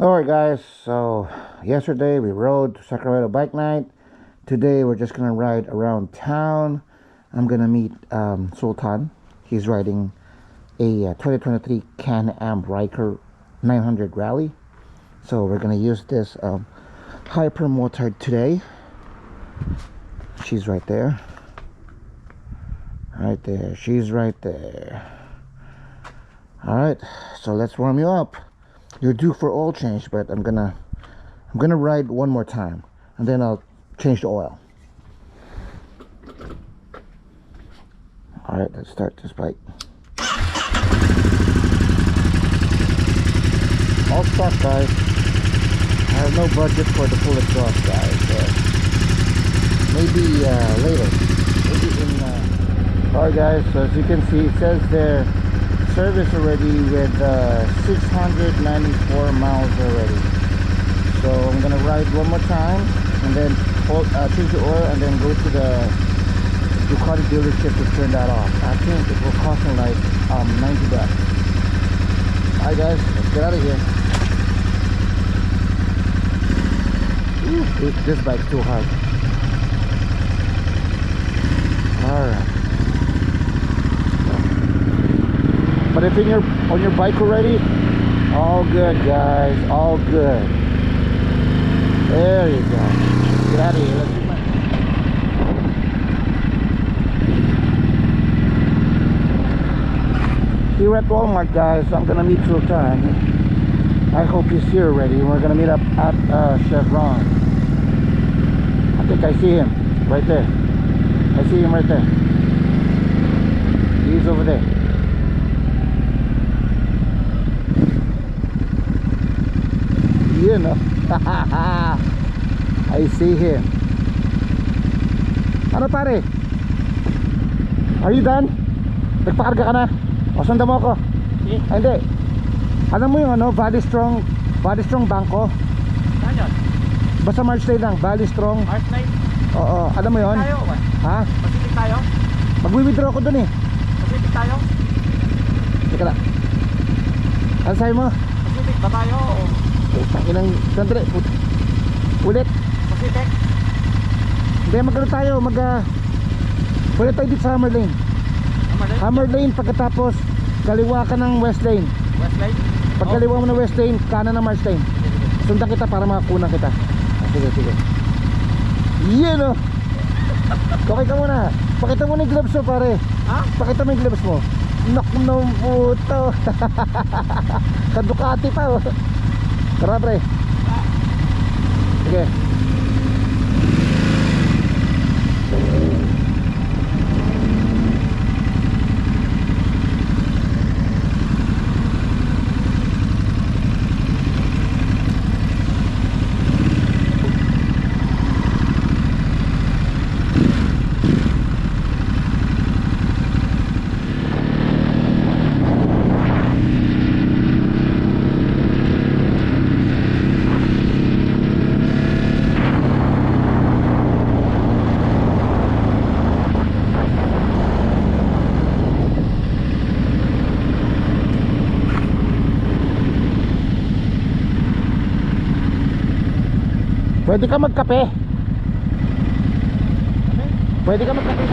Alright guys, so yesterday we rode to Sacramento bike night. Today we're just gonna ride around town. I'm gonna meet Sultan. He's riding a 2023 Can-Am Ryker 900 Rally. So we're gonna use this hyper motard today. She's right there. Right there, she's right there. Alright, so let's warm you up. You're due for oil change, but I'm gonna ride one more time and then I'll change the oil. Alright, let's start this bike. All stock, guys. I have no budget for the full exhaust, guys. Maybe later. Maybe in alright guys, so as you can see, it says there service already with 694 miles already. So I'm gonna ride one more time and then change the oil and then go to the Ducati dealership to turn that off. I think it will cost me like 90 bucks. Alright guys, let's get out of here. Ooh, this bike's too hard. Alright. But if on your bike already, all good guys, all good. There you go. Get out of here. Let's do my... Here at Walmart, guys. I'm gonna meet Sultan. I hope he's here already. We're gonna meet up at Chevron. I think I see him right there. I see him right there. He's over there. You know. I see him. Ano pare? Are you done? Nagpakarga ka na? O sundan mo ako? Eh? Ay, hindi. Alam mo yung ano, Body Strong Bangko? Saan yun? Basta March Day lang, Body Strong. March 9? Oo, alam mo yun? Tayo ba? Ha? Pacific tayo? Mag-withdraw ko dun eh. Pacific tayo? Teka lang. Ano sabi mo? Pacific ba tayo? Inang sandali. Ulit. Pacific? Hindi, magkano tayo? Pwede tayo dito sa Hammer Lane. Hammer Lane, pagkatapos kaliwa ka ng West Lane. West Lane? Pag kaliwa mo ng West Lane, kanan ng March Lane. Sundan kita para makakunan kita. Sige, sige. Yan o. Okay ka muna. Pakita mo na yung gloves mo pare. Ha? Pakita mo yung gloves mo. Nak ng puto. Kadukati pa oh. Tara pre. Sige. Pwede ka magkape. Pwede ka magkape.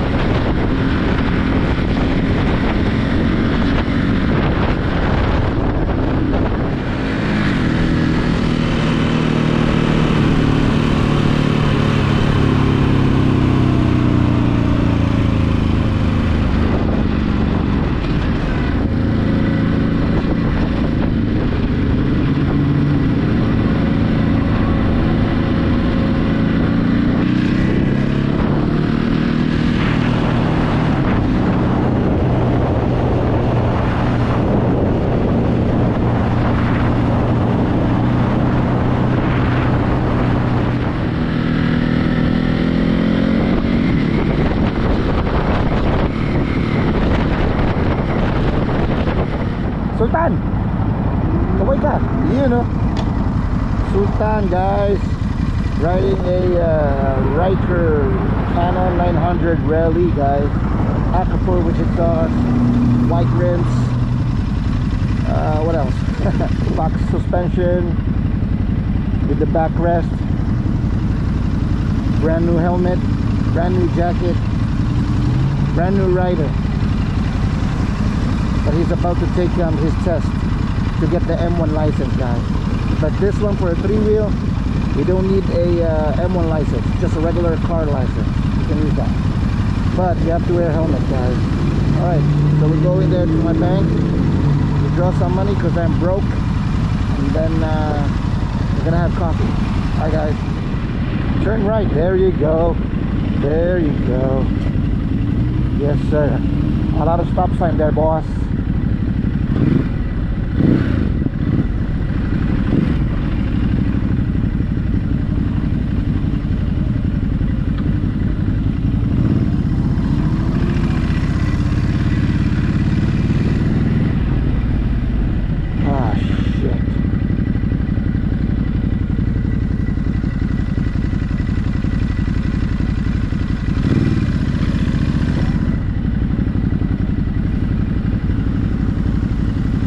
Sultan, kaway ka. You know, Sultan guys, riding a Ryker Can-Am 900 Rally guys. Acapulco, which exhaust, white rims, what else? Box suspension, with the backrest, brand new helmet, brand new jacket, brand new rider. But he's about to take his test to get the M1 license, guys. But this one, for a 3-wheel, you don't need a M1 license, just a regular car license. You can use that, but you have to wear a helmet, guys. Alright, so we're going there to my bank to draw some money because I'm broke, and then we're gonna have coffee. Alright, guys, turn right. There you go, there you go. Yes sir, a lot of stop sign there, boss.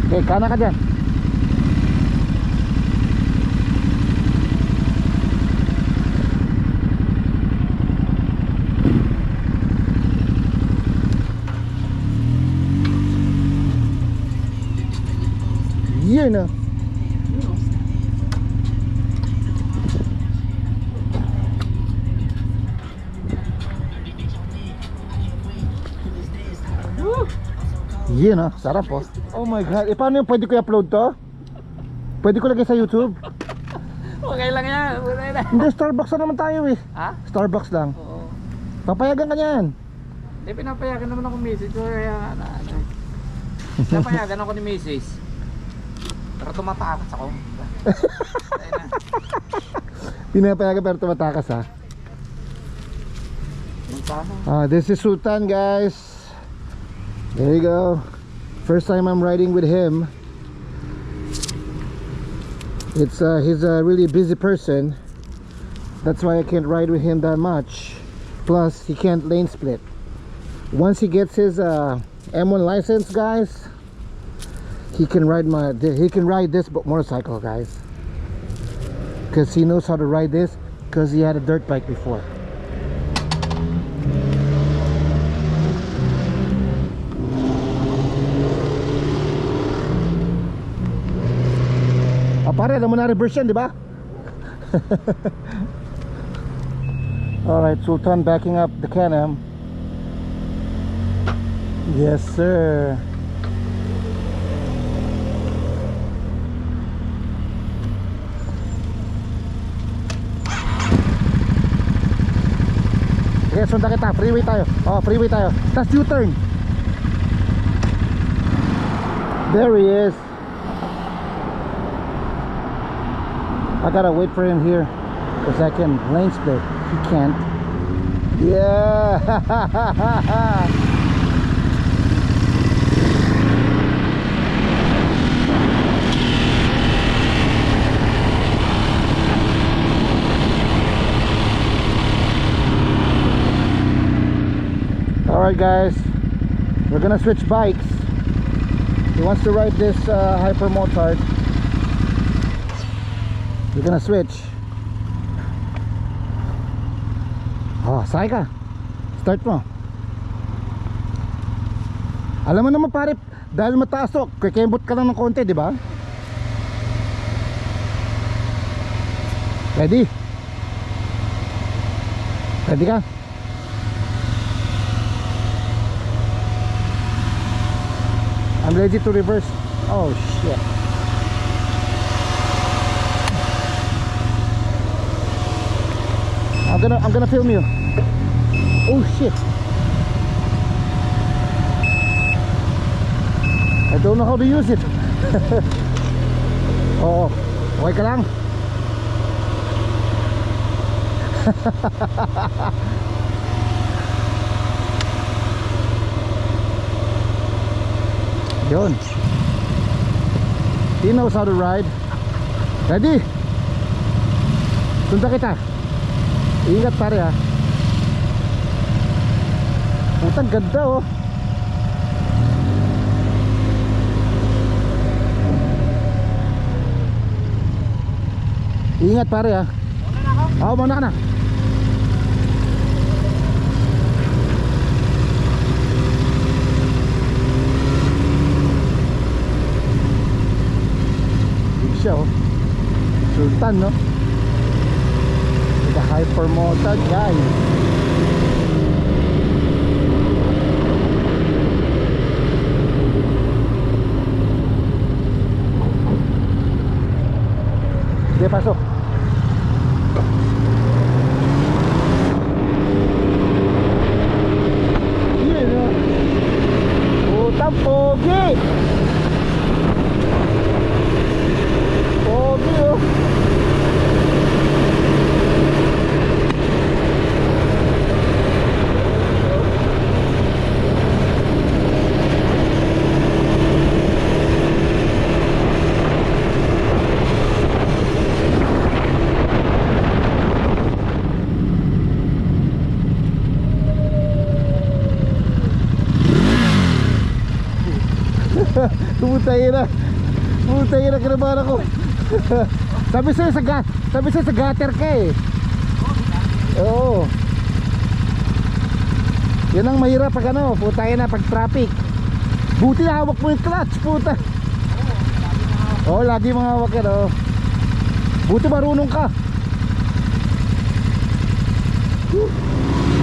Okay, kana ka dyan. Yun na. Yun na, sarap po. Oh my god, paano yung pwede ko i-upload to? Pwede ko lagay sa YouTube? Okay lang yan. Hindi, Starbucks na naman tayo eh. Ha? Starbucks lang. Oo. Papayagan ka niyan. Eh, pinapayagan naman ako ni Mrs. Kaya pinapayagan ako ni Mrs. Pero tumatakas ako. Pinapayagan pero tumatakas ha. This is Sultan, guys. There you go. First time I'm riding with him. He's a really busy person. That's why I can't ride with him that much. Plus, he can't lane split. Once he gets his M1 license, guys, he can ride this motorcycle, guys. Because he knows how to ride this. Because he had a dirt bike before. Pare, alam mo na reverse yan, di ba? Alright, Sultan backing up the Can-Am. Yes, sir. Okay, sundan kita. Freeway tayo. Oh, freeway tayo. Tapos U-turn. There he is. I gotta wait for him here because I can lane split. He can't. Yeah. Alright guys, we're gonna switch bikes. He wants to ride this hyper motard. We're gonna switch. Oh, sakay ka. Start mo. Alam mo naman pare, dahil mataas to, kikembot ka lang ng konti, di ba? Ready? Ready ka? I'm ready to reverse. Oh shit. I'm gonna film you. Oh shit. I don't know how to use it. Oh, okay ka lang. Yun. He knows how to ride. Ready? Sundan kita. Ingat pare ha. Putang ganda oh. Ingat pare ha. Una na ako. Oo, muna ka na. Big siya oh. Sultan no. With a hyper motor guys. Sige, pasok. Yun o. Utang pogi. Pogi o. Putay na. Putay na, kinabahan ako. Sabi sa'yo sa gutter ka eh. Oo. Yan ang mahirap pag ano, putay na pag traffic. Buti na hawak mo yung clutch, puta. Oo, lagi mga hawak yan oh. Buti marunong ka.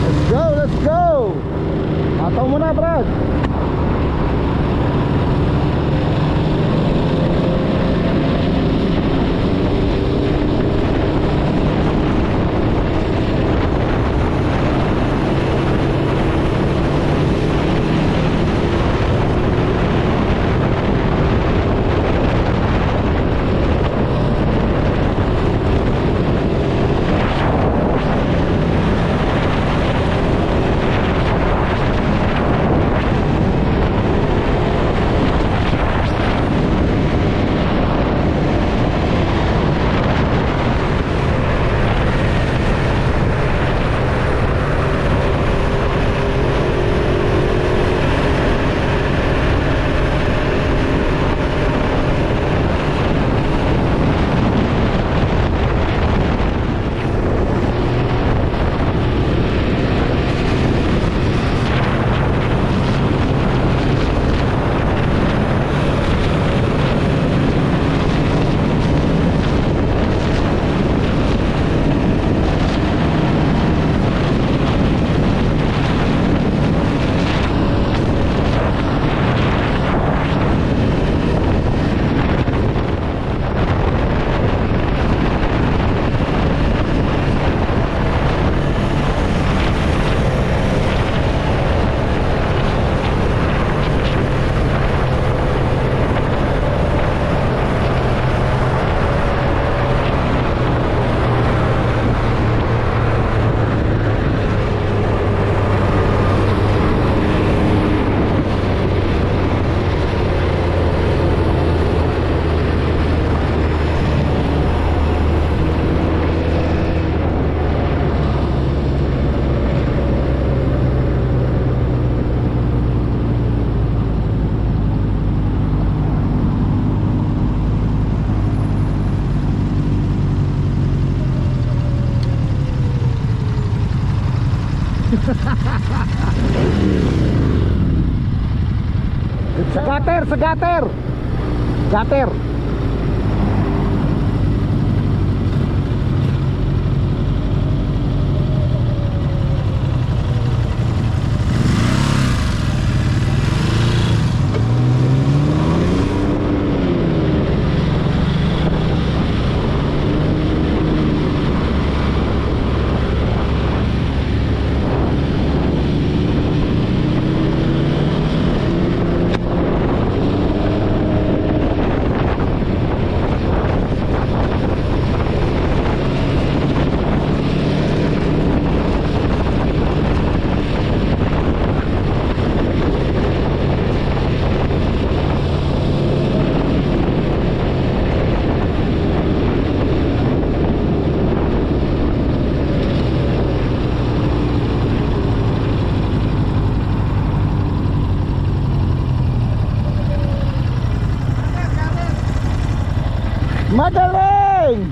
Let's go, let's go. Ataw mo na, Brad. Sa gutter. Gutter. Magaling!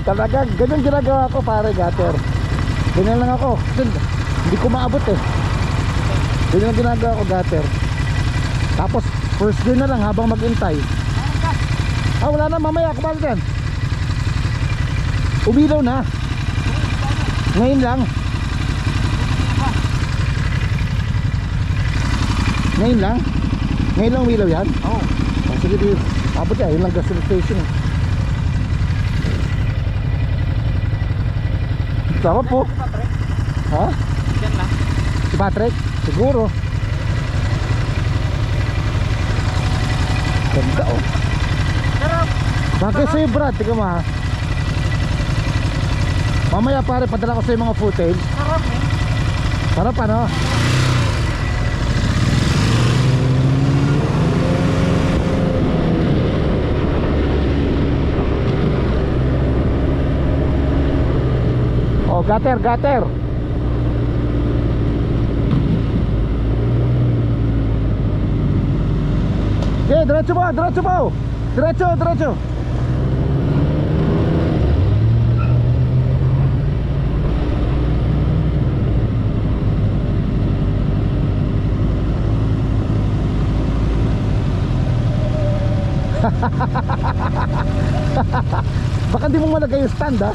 Talagang ganyan ginagawa ko pare, gutter. Ganyan lang ako. Kasi hindi ko maabot eh. Ganyan ang ginagawa ko, gutter. Tapos first gear na lang habang maghintay. Ah, wala na, mamaya ako balik yan. Umilaw na. Ngayon lang. Ngayon lang? Ngayon lang umilaw yan? Oo. Oh, sige, di. Abot yan, yun lang gas station. Sarap po. Ha? Diyan lang. Si Patrick? Siguro. Ganda oh. Sarap. Bagay sa'yo Brad, tingnan mo ha. Mamaya pare, padala ko sa'yo mga footage. Sarap eh. Sarap ano? Oh, gutter, gutter. Okay, diretso mo, diretso mo. Diretso, diretso. Baka di mo malagay yung stand ha.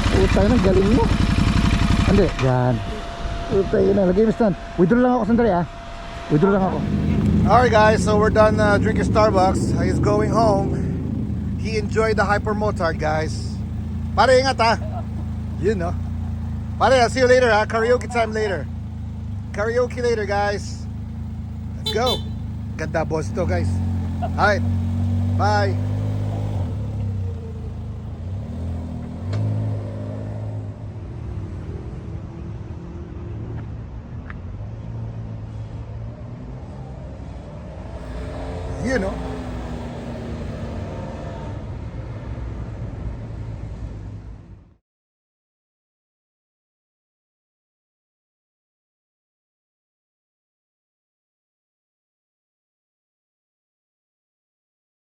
Putay na, galing mo. Hindi, yan. Putay na, lagay mo stand. Withdraw lang ako sandali ha. Withdraw lang ako. Alright guys, so we're done drinking Starbucks. He's going home. He enjoyed the hypermotard, guys. Pare, ingat ha. You know. Pare, I'll see you later ha. Karaoke time later. Karaoke later, guys. Let's go. Ganda boss to, guys. Alright. Bye. You know.